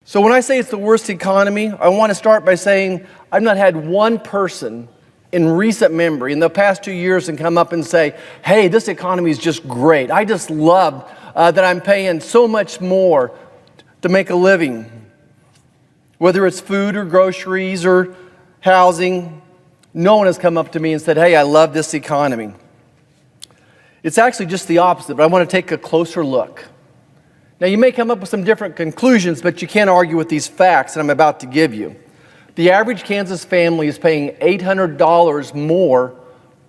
So when I say it's the worst economy, I want to start by saying I've not had one person in recent memory in the past 2 years and come up and say, hey, this economy is just great. I just love that I'm paying so much more to make a living. Whether it's food or groceries or housing, no one has come up to me and said, hey, I love this economy. It's actually just the opposite, but I want to take a closer look. Now, you may come up with some different conclusions, but you can't argue with these facts that I'm about to give you. The average Kansas family is paying $800 more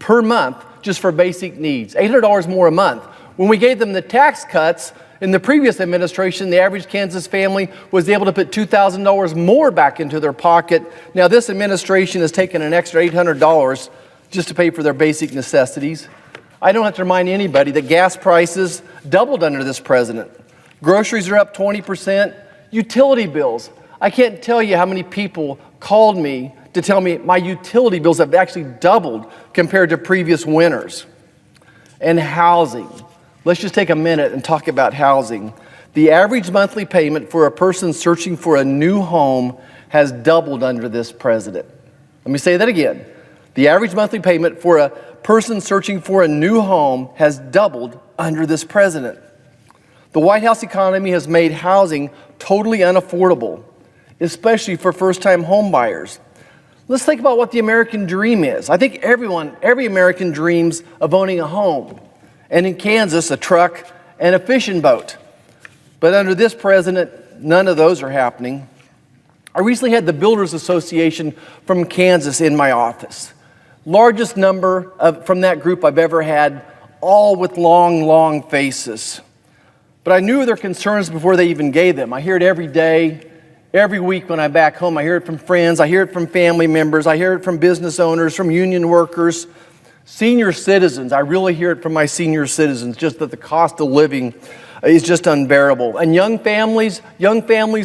per month just for basic needs. $800 more a month. When we gave them the tax cuts in the previous administration, the average Kansas family was able to put $2,000 more back into their pocket. Now, this administration has taken an extra $800 just to pay for their basic necessities. I don't have to remind anybody that gas prices doubled under this president. Groceries are up 20%. Utility bills. I can't tell you how many people called me to tell me my utility bills have actually doubled compared to previous winters. And housing. Let's just take a minute and talk about housing. The average monthly payment for a person searching for a new home has doubled under this president. Let me say that again. The average monthly payment for a person searching for a new home has doubled under this president. The White House economy has made housing totally unaffordable, especially for first-time home buyers. Let's think about what the American dream is. I think every American dreams of owning a home, and in Kansas, a truck and a fishing boat. But under this president, none of those are happening. I recently had the Builders Association from Kansas in my office. Largest number from that group I've ever had, all with long, long faces. But I knew their concerns before they even gave them. I hear it every day, every week when I'm back home. I hear it from friends, I hear it from family members, I hear it from business owners, from union workers, senior citizens. I really hear it from my senior citizens, just that the cost of living is just unbearable. And young families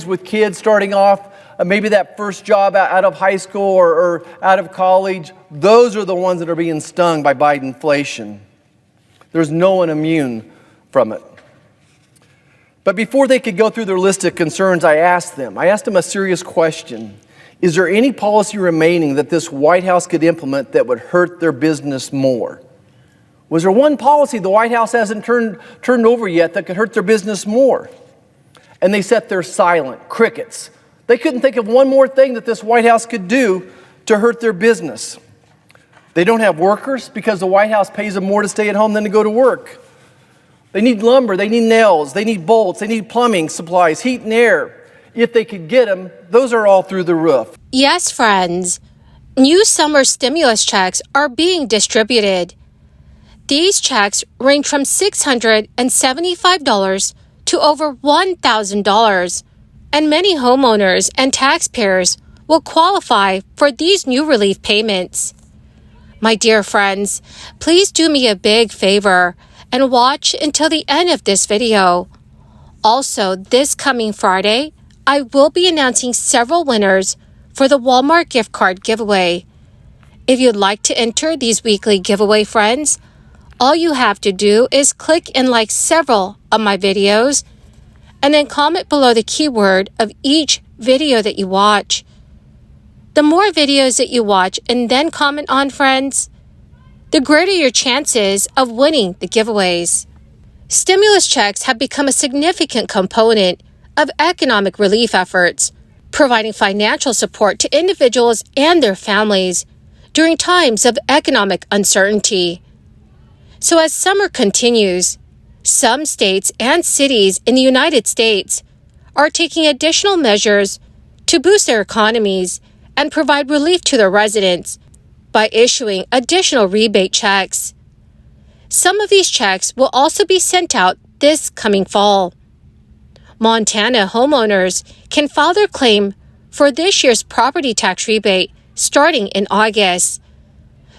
with kids starting off, maybe that first job out of high school or out of college, those are the ones that are being stung by Bidenflation. There's no one immune from it. But before they could go through their list of concerns, I asked them a serious question. Is there any policy remaining that this White House could implement that would hurt their business more? Was there one policy the White House hasn't turned over yet that could hurt their business more? And they sat there silent, crickets. They couldn't think of one more thing that this White House could do to hurt their business. They don't have workers because the White House pays them more to stay at home than to go to work. They need lumber, they need nails, they need bolts, they need plumbing supplies, heat and air. If they could get them, those are all through the roof. Yes, friends. New summer stimulus checks are being distributed. These checks range from $675 to over $1,000. And many homeowners and taxpayers will qualify for these new relief payments. My dear friends, please do me a big favor and watch until the end of this video. Also, this coming Friday, I will be announcing several winners for the Walmart gift card giveaway. If you'd like to enter these weekly giveaway, friends, all you have to do is click and like several of my videos and then comment below the keyword of each video that you watch. The more videos that you watch and then comment on, friends, the greater your chances of winning the giveaways. Stimulus checks have become a significant component of economic relief efforts, providing financial support to individuals and their families during times of economic uncertainty. So as summer continues, some states and cities in the United States are taking additional measures to boost their economies and provide relief to their residents by issuing additional rebate checks. Some of these checks will also be sent out this coming fall. Montana homeowners can file their claim for this year's property tax rebate starting in August.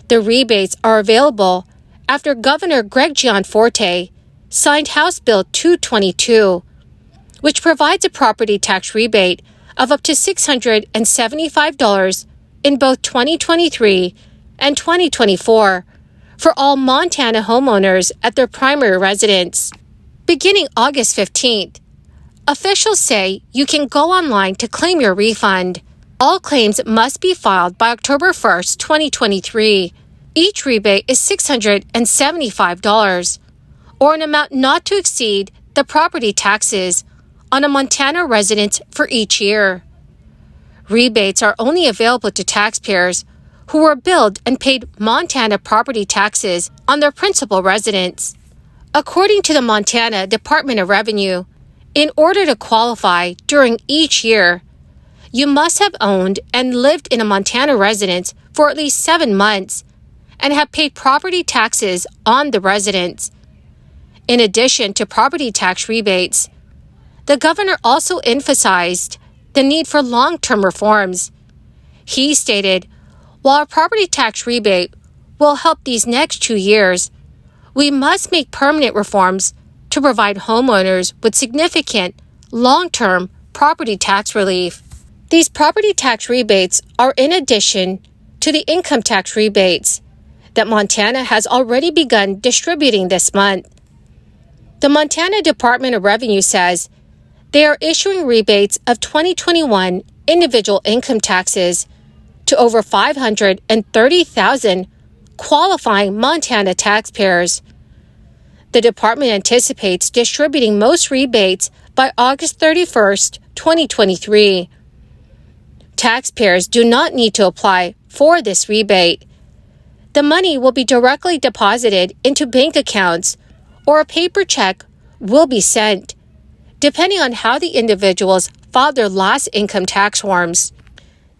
The rebates are available after Governor Greg Gianforte signed House Bill 222, which provides a property tax rebate of up to $675 in both 2023 and 2024 for all Montana homeowners at their primary residence. Beginning August 15th, Officials say you can go online to claim your refund. All claims must be filed by October 1st, 2023. Each rebate is $675, or an amount not to exceed the property taxes on a Montana resident for each year. Rebates are only available to taxpayers who were billed and paid Montana property taxes on their principal residence. According to the Montana Department of Revenue, in order to qualify during each year, you must have owned and lived in a Montana residence for at least 7 months and have paid property taxes on the residence. In addition to property tax rebates, the governor also emphasized the need for long-term reforms. He stated, "While a property tax rebate will help these next 2 years, we must make permanent reforms to provide homeowners with significant, long-term property tax relief." These property tax rebates are in addition to the income tax rebates that Montana has already begun distributing this month. The Montana Department of Revenue says they are issuing rebates of 2021 individual income taxes to over 530,000 qualifying Montana taxpayers. The department anticipates distributing most rebates by August 31st, 2023. Taxpayers do not need to apply for this rebate. The money will be directly deposited into bank accounts, or a paper check will be sent, depending on how the individuals filed their last income tax forms.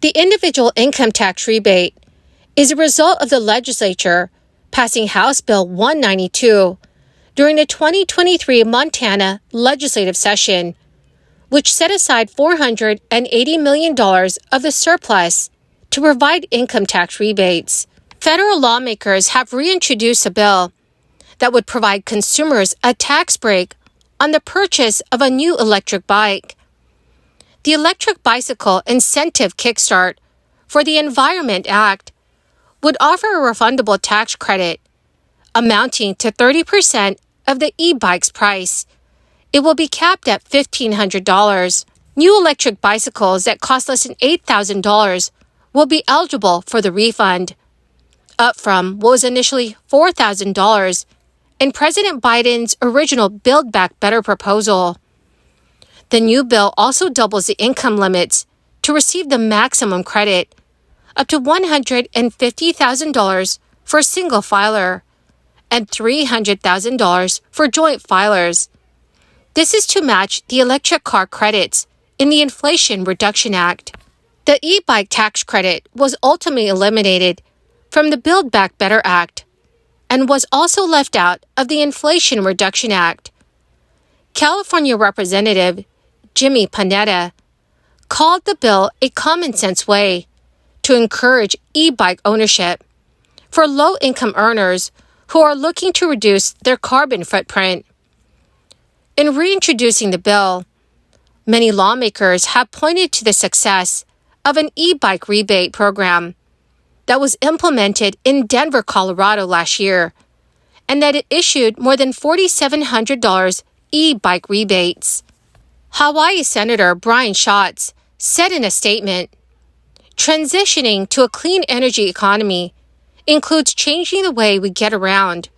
The individual income tax rebate is a result of the legislature passing House Bill 192 during the 2023 Montana legislative session, which set aside $480 million of the surplus to provide income tax rebates. Federal lawmakers have reintroduced a bill that would provide consumers a tax break on the purchase of a new electric bike. The Electric Bicycle Incentive Kickstart for the Environment Act would offer a refundable tax credit amounting to 30% of the e-bike's price. It will be capped at $1,500. New electric bicycles that cost less than $8,000 will be eligible for the refund, up from what was initially $4,000 in President Biden's original Build Back Better proposal. The new bill also doubles the income limits to receive the maximum credit, up to $150,000 for a single filer and $300,000 for joint filers. This is to match the electric car credits in the Inflation Reduction Act. The e-bike tax credit was ultimately eliminated from the Build Back Better Act and was also left out of the Inflation Reduction Act. California Representative Jimmy Panetta called the bill a common-sense way to encourage e-bike ownership for low-income earners who are looking to reduce their carbon footprint. In reintroducing the bill, many lawmakers have pointed to the success of an e-bike rebate program that was implemented in Denver, Colorado last year, and that it issued more than $4,700 e-bike rebates. Hawaii Senator Brian Schatz said in a statement, "Transitioning to a clean energy economy includes changing the way we get around.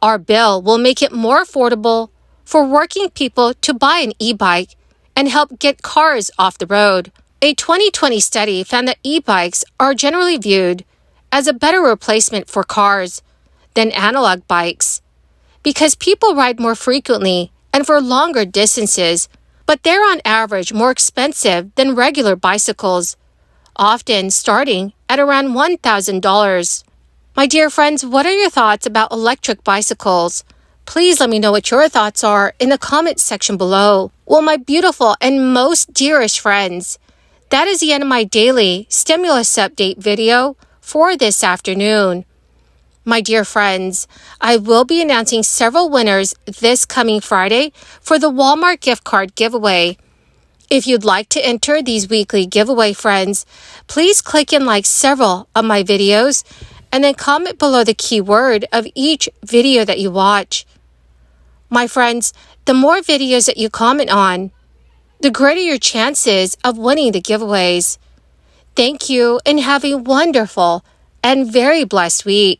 Our bill will make it more affordable for working people to buy an e-bike and help get cars off the road." A 2020 study found that e-bikes are generally viewed as a better replacement for cars than analog bikes because people ride more frequently and for longer distances, but they're on average more expensive than regular bicycles, often starting at around $1,000. My dear friends, what are your thoughts about electric bicycles? Please let me know what your thoughts are in the comments section below. Well, my beautiful and most dearest friends, that is the end of my daily stimulus update video for this afternoon. My dear friends, I will be announcing several winners this coming Friday for the Walmart gift card giveaway. If you'd like to enter these weekly giveaway, friends, please click and like several of my videos and then comment below the keyword of each video that you watch. My friends, the more videos that you comment on, the greater your chances of winning the giveaways. Thank you and have a wonderful and very blessed week.